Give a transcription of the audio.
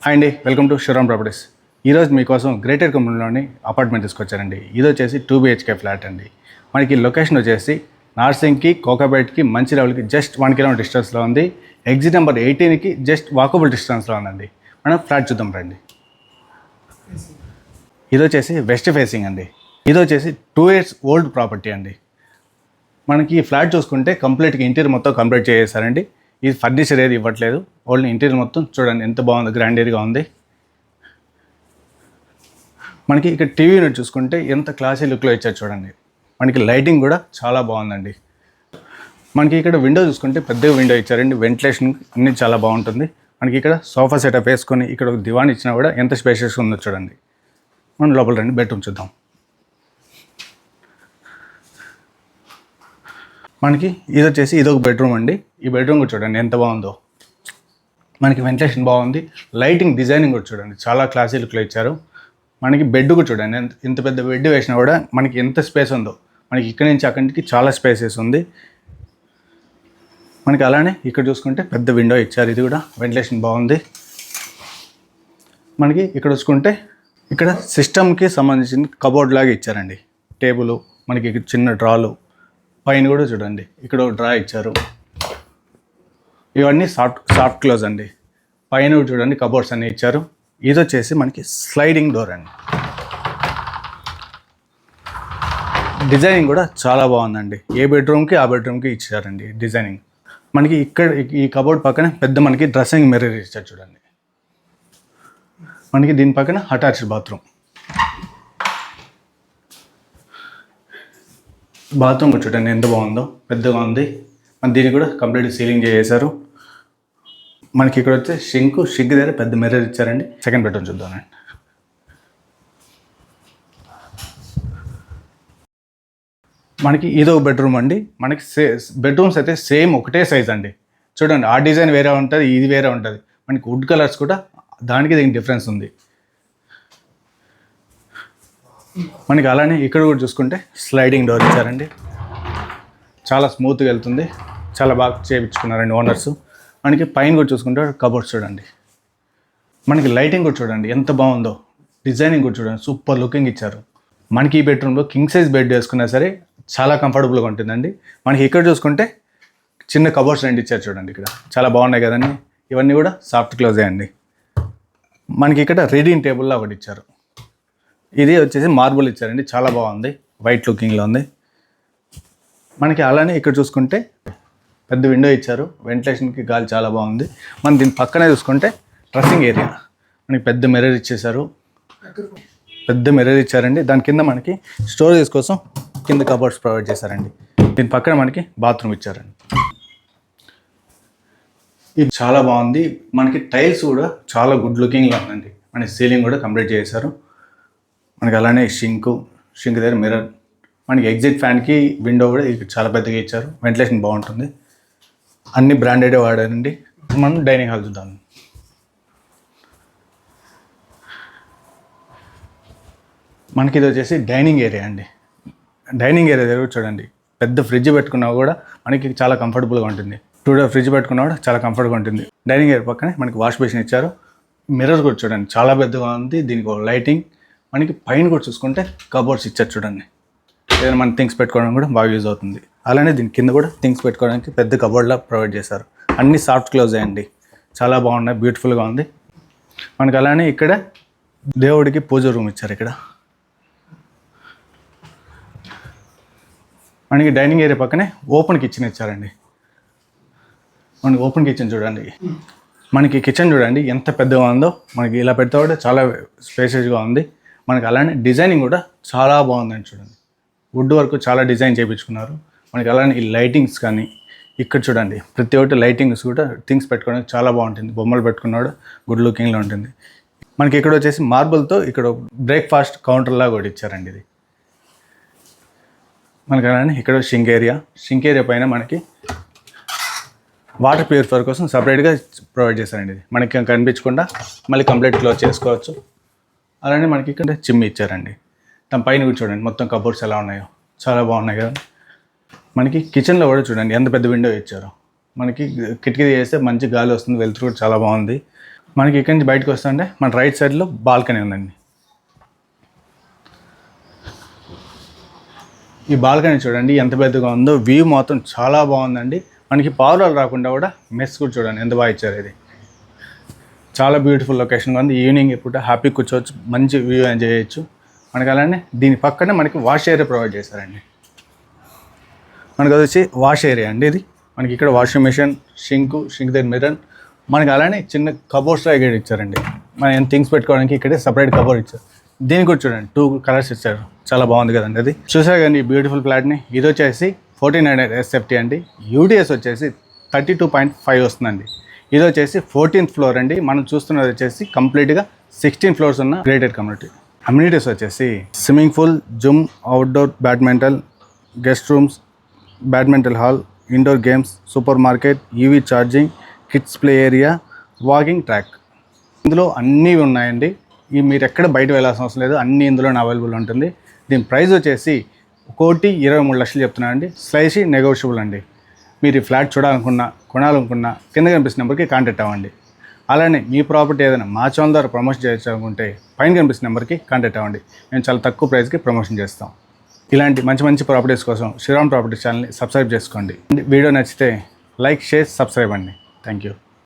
Hi అండి, welcome to Sriram properties. ఈరోజు మీకోసం గ్రేటర్ కంపెనీలోని అపార్ట్మెంట్ తీసుకొచ్చారండి. ఇది వచ్చేసి 2 BHK ఫ్లాట్ అండి. మనకి లొకేషన్ వచ్చేసి నార్సింగ్కి, కోకాపేట్కి, మంచిర్యాలకి జస్ట్ 1 కిలోమీటర్ డిస్టెన్స్లో ఉంది. ఎగ్జిట్ నెంబర్ 18కి జస్ట్ వాకబుల్ డిస్టెన్స్లో ఉందండి. మనం ఫ్లాట్ చూద్దాం రండి. ఇది వచ్చేసి వెస్ట్ ఫేసింగ్ అండి. ఇది వచ్చేసి 2 years ఓల్డ్ ప్రాపర్టీ అండి. మనకి ఈ ఫ్లాట్ చూసుకుంటే కంప్లీట్గా ఇంటీరియర్ మొత్తం కంప్లీట్ చేసేసారండి. ఇది ఫర్నిచర్ ఏది ఇవ్వట్లేదు, ఓన్లీ ఇంటీరియర్ మొత్తం చూడండి ఎంత బాగుంది, గ్రాండీర్గా ఉంది. మనకి ఇక్కడ టీవీ యూనిట్ చూసుకుంటే ఎంత క్లాసీ లుక్లో ఇచ్చారు చూడండి. మనకి లైటింగ్ కూడా చాలా బాగుందండి. మనకి ఇక్కడ విండో చూసుకుంటే పెద్దగా విండో ఇచ్చారండి, వెంటిలేషన్ అన్నీ చాలా బాగుంటుంది. మనకి ఇక్కడ సోఫా సెటప్ వేసుకొని ఇక్కడ ఒక దివాన్ ఇచ్చినా కూడా ఎంత స్పేషియస్గా ఉందో చూడండి. మనం లోపల రండి, బెడ్రూమ్ చూద్దాం. మనకి ఇది వచ్చేసి ఇదొక బెడ్రూమ్ అండి. ఈ బెడ్రూమ్ కూడా చూడండి ఎంత బాగుందో. మనకి వెంటిలేషన్ బాగుంది, లైటింగ్ డిజైనింగ్ కూడా చూడండి చాలా క్లాసీ లుక్లో ఇచ్చారు. మనకి బెడ్ కూడా చూడండి, ఇంత పెద్ద బెడ్ వేసినా కూడా మనకి ఎంత స్పేస్ ఉందో. మనకి ఇక్కడి నుంచి అక్కడికి చాలా స్పేసెస్ ఉంది. మనకి అలానే ఇక్కడ చూసుకుంటే పెద్ద విండో ఇచ్చారు, ఇది కూడా వెంటిలేషన్ బాగుంది. మనకి ఇక్కడ చూసుకుంటే ఇక్కడ సిస్టమ్కి సంబంధించిన కబోర్డ్ లాగా ఇచ్చారండి. టేబుల్, మనకి ఇక్కడ చిన్న డ్రాలు, పైన కూడా చూడండి ఇక్కడ ఒక డ్రా ఇచ్చారు. ఇవన్నీ సాఫ్ట్ క్లోజ్ అండి. పైన కూడా చూడండి కబోర్డ్స్ అన్నీ ఇచ్చారు. ఇది వచ్చేసి మనకి స్లైడింగ్ డోర్ అండి. డిజైనింగ్ కూడా చాలా బాగుందండి. ఏ బెడ్రూమ్కి ఆ బెడ్రూమ్కి ఇచ్చారండి డిజైనింగ్. మనకి ఇక్కడ ఈ కబోర్డ్ పక్కన పెద్ద మనకి డ్రెస్సింగ్ మిర్రర్ ఇచ్చారు చూడండి. మనకి దీని పక్కన అటాచ్డ్ బాత్రూమ్ కూడా చూడండి ఎంత బాగుందో, పెద్దగా ఉంది. మన దీన్ని కూడా కంప్లీట్ సీలింగ్ చేసేసారు. మనకి ఇక్కడ వచ్చే షింక్ దగ్గర పెద్ద మిర్రర్ ఇచ్చారండి. సెకండ్ బెడ్రూమ్ చూద్దామండి. మనకి ఇదో బెడ్రూమ్ అండి. మనకి బెడ్రూమ్స్ అయితే సేమ్ ఒకటే సైజ్ అండి. చూడండి ఆ డిజైన్ వేరే ఉంటుంది, ఇది వేరే ఉంటుంది. మనకి వుడ్ కలర్స్ కూడా దానికి దీనికి డిఫరెన్స్ ఉంది. మనకి అలానే ఇక్కడ కూడా చూసుకుంటే స్లైడింగ్ డోర్ ఇచ్చారండి. చాలా స్మూత్గా వెళ్తుంది, చాలా బాగా చేయించుకున్నారండి ఓనర్స్. మనకి పైన కూడా చూసుకుంటే కబోర్డ్స్ చూడండి. మనకి లైటింగ్ కూడా చూడండి ఎంత బాగుందో, డిజైనింగ్ కూడా చూడండి సూపర్ లుకింగ్ ఇచ్చారు. మనకి ఈ బెడ్రూమ్లో కింగ్ సైజ్ బెడ్ వేసుకున్నా సరే చాలా కంఫర్టబుల్గా ఉంటుందండి. మనకి ఇక్కడ చూసుకుంటే చిన్న కబోర్డ్స్ రెండు ఇచ్చారు చూడండి, ఇక్కడ చాలా బాగున్నాయి కదండి. ఇవన్నీ కూడా సాఫ్ట్ క్లోజే అండి. మనకి ఇక్కడ రీడింగ్ టేబుల్లో ఒకటి ఇచ్చారు. ఇది వచ్చేసి మార్బుల్ ఇచ్చారండి, చాలా బాగుంది, వైట్ లుకింగ్లో ఉంది. మనకి అలానే ఇక్కడ చూసుకుంటే పెద్ద విండో ఇచ్చారు, వెంటిలేషన్కి గాలి చాలా బాగుంది. మనం దీని పక్కనే చూసుకుంటే డ్రెస్సింగ్ ఏరియా, మనకి పెద్ద మిర్రర్ ఇచ్చేసారు, పెద్ద మిర్రర్ ఇచ్చారండి. దాని కింద మనకి స్టోరేజ్ కోసం కింద కబోర్డ్స్ ప్రొవైడ్ చేశారండి. దీని పక్కన మనకి బాత్రూమ్ ఇచ్చారండి. ఇది చాలా బాగుంది. మనకి టైల్స్ కూడా చాలా గుడ్ లుకింగ్లో ఉందండి. మనకి సీలింగ్ కూడా కంప్లీట్ చేశారు. మనకి అలానే షింక్ దగ్గర మిర్రర్, మనకి ఎగ్జిట్ ఫ్యాన్కి విండో కూడా చాలా పెద్దగా ఇచ్చారు, వెంటిలేషన్ బాగుంటుంది. అన్ని బ్రాండెడే వాడారండి. మనం డైనింగ్ హాల్ చూద్దాం. మనకి ఇది వచ్చేసి డైనింగ్ ఏరియా అండి. డైనింగ్ ఏరియా దగ్గర చూడండి, పెద్ద ఫ్రిడ్జ్ పెట్టుకున్నా కూడా మనకి చాలా కంఫర్టబుల్గా ఉంటుంది. 2 door ఫ్రిడ్జ్ పెట్టుకున్నా కూడా చాలా కంఫర్ట్గా ఉంటుంది. డైనింగ్ ఏరియా పక్కనే మనకి వాష్ బేసిన్ ఇచ్చారు. మిర్రర్ కూడా చూడండి చాలా పెద్దగా ఉంది, దీనికి ఒక లైటింగ్. మనకి పైన కూడా చూసుకుంటే కబోర్డ్స్ ఇచ్చారు చూడండి, ఏదైనా మన థింగ్స్ పెట్టుకోవడానికి కూడా బాగా యూజ్ అవుతుంది. అలానే దీని కింద కూడా థింగ్స్ పెట్టుకోవడానికి పెద్ద కబోర్డ్లా ప్రొవైడ్ చేశారు. అన్నీ సాఫ్ట్ క్లోజ్ అయ్యండి, చాలా బాగున్నాయి, బ్యూటిఫుల్గా ఉంది. మనకి అలానే ఇక్కడ దేవుడికి పూజ రూమ్ ఇచ్చారు. ఇక్కడ మనకి డైనింగ్ ఏరియా పక్కనే ఓపెన్ కిచెన్ ఇచ్చారండి. మనకి ఓపెన్ కిచెన్ చూడండి, మనకి కిచెన్ చూడండి ఎంత పెద్దగా ఉందో. మనకి ఇలా పెడితే కూడా చాలా స్పేషియస్గా ఉంది. మనకి అలానే డిజైనింగ్ కూడా చాలా బాగుందండి. చూడండి వుడ్ వర్క్ చాలా డిజైన్ చేయించుకున్నారు. మనకి అలానే ఈ లైటింగ్స్ కానీ ఇక్కడ చూడండి ప్రతి ఒక్కటి లైటింగ్స్ కూడా థింగ్స్ పెట్టుకోవడానికి చాలా బాగుంటుంది. బొమ్మలు పెట్టుకున్నాడు గుడ్ లుకింగ్లో ఉంటుంది. మనకి ఇక్కడ వచ్చేసి మార్బుల్తో ఇక్కడ బ్రేక్ఫాస్ట్ కౌంటర్లా కూడా ఇచ్చారండి. ఇది మనకి అలానే ఇక్కడ షింక్ ఏరియా పైన మనకి వాటర్ ప్యూరిఫైయర్ కోసం సపరేట్గా ప్రొవైడ్ చేశారండి. ఇది మనకి కనిపించకుండా మళ్ళీ కంప్లీట్ క్లోజ్ చేసుకోవచ్చు. అలానే మనకి ఇక్కడ చిమ్మి ఇచ్చారండి. దాని పైన కూడా చూడండి మొత్తం కబోర్డ్స్ ఎలా ఉన్నాయో, చాలా బాగున్నాయి కదా. మనకి కిచెన్లో కూడా చూడండి ఎంత పెద్ద విండో ఇచ్చారో. మనకి కిటికీ చేస్తే మంచి గాలి వస్తుంది, వెలుతురు కూడా చాలా బాగుంది. మనకి ఇక్కడి నుంచి బయటకు వస్తుంటే మన రైట్ సైడ్లో బాల్కనీ ఉందండి. ఈ బాల్కనీ చూడండి ఎంత పెద్దగా ఉందో, వ్యూ మొత్తం చాలా బాగుందండి. మనకి పావురాలు రాకుండా కూడా మెస్ కూడా చూడండి ఎంత బాగా ఇచ్చారు. ఇది చాలా బ్యూటిఫుల్ లొకేషన్గా ఉంది. ఈవినింగ్ ఇప్పుడు హ్యాపీ కూర్చోవచ్చు, మంచి వ్యూ ఎంజాయ్ చేయొచ్చు. మనకి అలానే దీని పక్కనే మనకి వాష్ ఏరియా ప్రొవైడ్ చేశారండి. మనకి అది వచ్చి వాష్ ఏరియా అండి. ఇది మనకి ఇక్కడ వాషింగ్ మిషన్, షింక్ దగ్గర మిర్రర్, మనకి అలానే చిన్న కబోర్డ్స్ ఇక్కడ ఇచ్చారండి. మనం ఏం థింగ్స్ పెట్టుకోవడానికి ఇక్కడే సపరేట్ కబోర్డ్ ఇచ్చారు. దీనికి కూడా చూడండి 2 కలర్స్ ఇచ్చారు, చాలా బాగుంది కదండి. అది చూసారు కానీ ఈ బ్యూటిఫుల్ ఫ్లాట్ని. ఇది వచ్చేసి 1400 SFT అండి. యూడిఎస్ వచ్చేసి 32.5 వస్తుందండి. ఇది వచ్చేసి 14th ఫ్లోర్ అండి. మనం చూస్తున్నది వచ్చేసి కంప్లీట్గా 16 ఫ్లోర్స్ ఉన్న గ్రేటెడ్ కమ్యూనిటీ. అమ్యూనిటీస్ వచ్చేసి swimming pool, gym, outdoor badminton, guest rooms, badminton hall, indoor games, super market, EV charging, kids play area, walking track. ఇందులో అన్నీ ఉన్నాయండి. మీరు ఎక్కడ బయట వెళ్ళాల్సిన అవసరం లేదు, అన్నీ ఇందులోనే అవైలబుల్ ఉంటుంది. దీని ప్రైస్ వచ్చేసి 1,23,00,000 చెప్తున్నానండి. స్లైసీ నెగోషియబుల్ అండి. మీరు ఈ ఫ్లాట్ చూడాలనుకున్నా, కొనాలనుకున్నా కింద కనిపిస్తున్న నెంబర్కి కాంటాక్ట్ అవ్వండి. అలానే మీ ప్రాపర్టీ ఏదైనా మా ఛానల్ ద్వారా ప్రమోషన్ చేయాలనుకుంటే పైన కనిపిస్తున్న నెంబర్కి కాంటాక్ట్ అవ్వండి. మేము చాలా తక్కువ ప్రైస్కి ప్రమోషన్ చేస్తాం. ఇలాంటి మంచి మంచి ప్రాపర్టీస్ కోసం శ్రీరామ్ ప్రాపర్టీ ఛానల్ని సబ్స్క్రైబ్ చేసుకోండి. వీడియో నచ్చితే లైక్, షేర్, సబ్స్క్రైబ్ అండి. Thank you.